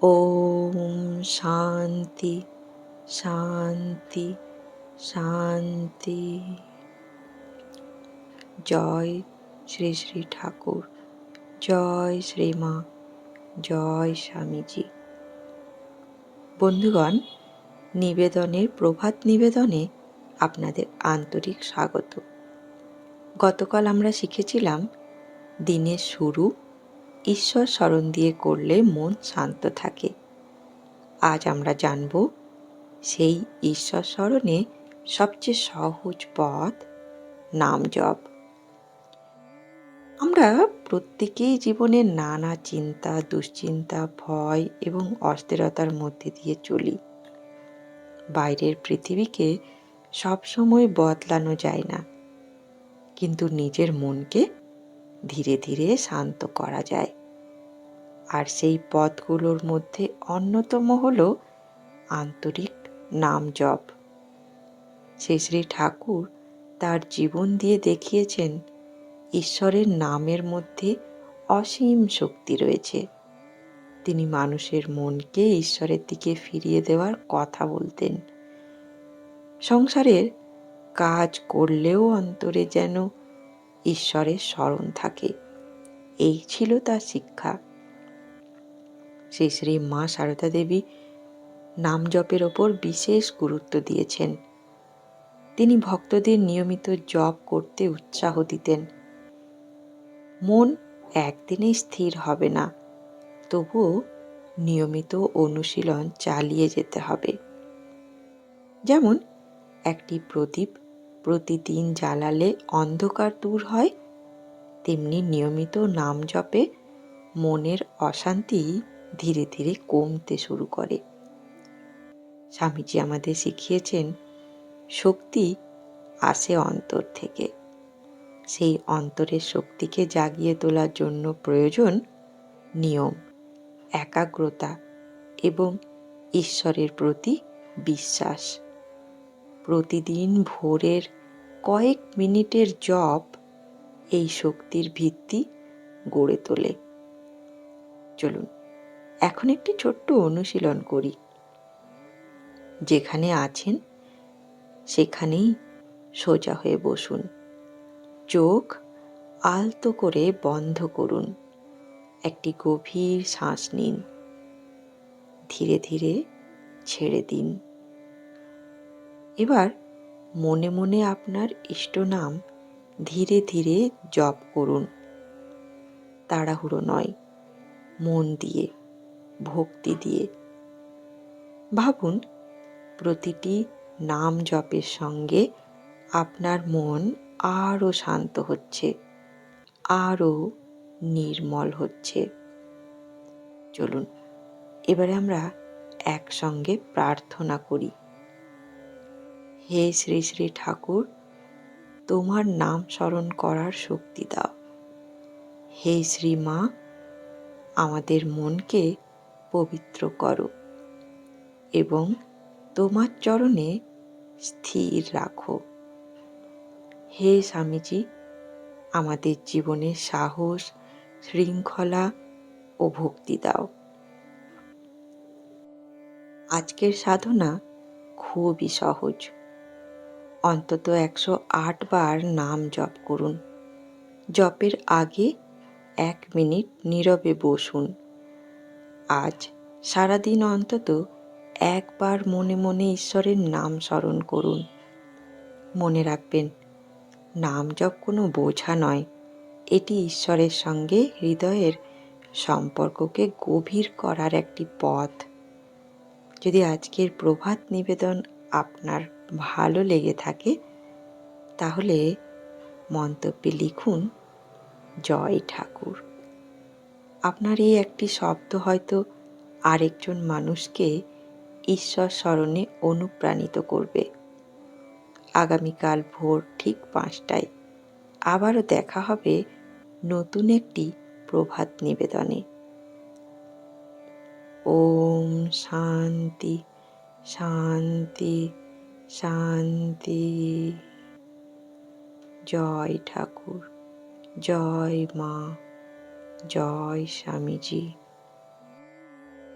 ওম শান্তি শান্তি শান্তি। জয় শ্রী শ্রী ঠাকুর, জয় শ্রী মা, জয় স্বামীজি। বন্ধুগণ, নিবেদনের প্রভাত নিবেদনে আপনাদের আন্তরিক স্বাগত। গতকাল আমরা শিখেছিলাম দিনের শুরু ঈশ্বর স্মরণ দিয়ে করলে মন শান্ত থাকে। আজ আমরা জানব সেই ঈশ্বর স্মরণে সবচেয়ে সহজ পথ নাম জপ। আমরা প্রত্যেকেই জীবনে নানা চিন্তা, দুশ্চিন্তা, ভয় এবং অস্থিরতার মধ্যে দিয়ে চলি। বাইরের পৃথিবীকে সবসময় বদলানো যায় না, কিন্তু নিজের মনকে ধীরে ধীরে শান্ত করা যায়। আর সেই পথগুলোর মধ্যে অন্যতম হল আন্তরিক নাম জপ। শ্রী শ্রী ঠাকুর তার জীবন দিয়ে দেখিয়েছেন ঈশ্বরের নামের মধ্যে অসীম শক্তি রয়েছে। তিনি মানুষের মনকে ঈশ্বরের দিকে ফিরিয়ে দেওয়ার কথা বলতেন। সংসারের কাজ করলেও অন্তরে যেন ঈশ্বরের স্মরণ থাকে, এই ছিল তার শিক্ষা। শ্রী শ্রী মা সারদা দেবী নাম জপের ওপর বিশেষ গুরুত্ব দিয়েছেন। তিনি ভক্তদের নিয়মিত জপ করতে উৎসাহ দিতেন। মন একদিনেই স্থির হবে না, তবুও নিয়মিত অনুশীলন চালিয়ে যেতে হবে। যেমন একটি প্রদীপ প্রতিদিন জ্বালালে অন্ধকার দূর হয়, তেমনি নিয়মিত নাম জপে মনের অশান্তি ধীরে ধীরে কমতে শুরু করে। স্বামীজি আমাদের শিখিয়েছেন শক্তি আসে অন্তর থেকে। সেই অন্তরের শক্তিকে জাগিয়ে তোলার জন্য প্রয়োজন নিয়ম, একাগ্রতা এবং ঈশ্বরের প্রতি বিশ্বাস। প্রতিদিন ভোরের কয়েক মিনিটের জপ এই শক্তির ভিত্তি গড়ে তোলে। চলুন এখন একটি ছোট্ট অনুশীলন করি। যেখানে আছেন সেখানেই সোজা হয়ে বসুন। চোখ আলতো করে বন্ধ করুন। একটি গভীর শ্বাস নিন, ধীরে ধীরে ছেড়ে দিন। এবার মনে মনে আপনার ইষ্ট নাম ধীরে ধীরে জপ করুন। তাড়াহুড়ো নয়, মন দিয়ে, ভক্তি দিয়ে। ভাবুন প্রতিটি নাম জপের সঙ্গে আপনার মন আরও শান্ত হচ্ছে, আরও নির্মল হচ্ছে। চলুন এবারে আমরা একসঙ্গে প্রার্থনা করি। হে শ্রী শ্রী ঠাকুর, তোমার নাম স্মরণ করার শক্তি দাও। হে শ্রী মা, আমাদের মনকে পবিত্র করো এবং তোমার চরণে স্থির রাখো। হে স্বামীজি, আমাদের জীবনে সাহস, শৃঙ্খলা ও ভক্তি দাও। আজকের সাধনা খুবই সহজ। অন্তত 108 বার নাম জপ করুন। জপের আগে 1 মিনিট নীরবে বসুন। আজ সারাদিন অন্তত একবার মনে মনে ঈশ্বরের নাম স্মরণ করুন। মনে রাখবেন, নাম জপ কোনো বোঝা নয়, এটি ঈশ্বরের সঙ্গে হৃদয়ের সম্পর্ককে গভীর করার একটি পথ। যদি আজকের প্রভাত নিবেদন আপনার ভালো লেগে থাকে, তাহলে মন্তব্যে লিখুন জয় ঠাকুর। আপনার এই একটি শব্দ হয়তো আরেকজন মানুষকে ঈশ্বর স্মরণে অনুপ্রাণিত করবে। আগামীকাল ভোর ঠিক 5টায় আবারও দেখা হবে নতুন একটি প্রভাত নিবেদনে। ওম শান্তি শান্তি শান্তি। জয় ঠাকুর, জয় মা, জয় স্বামীজি।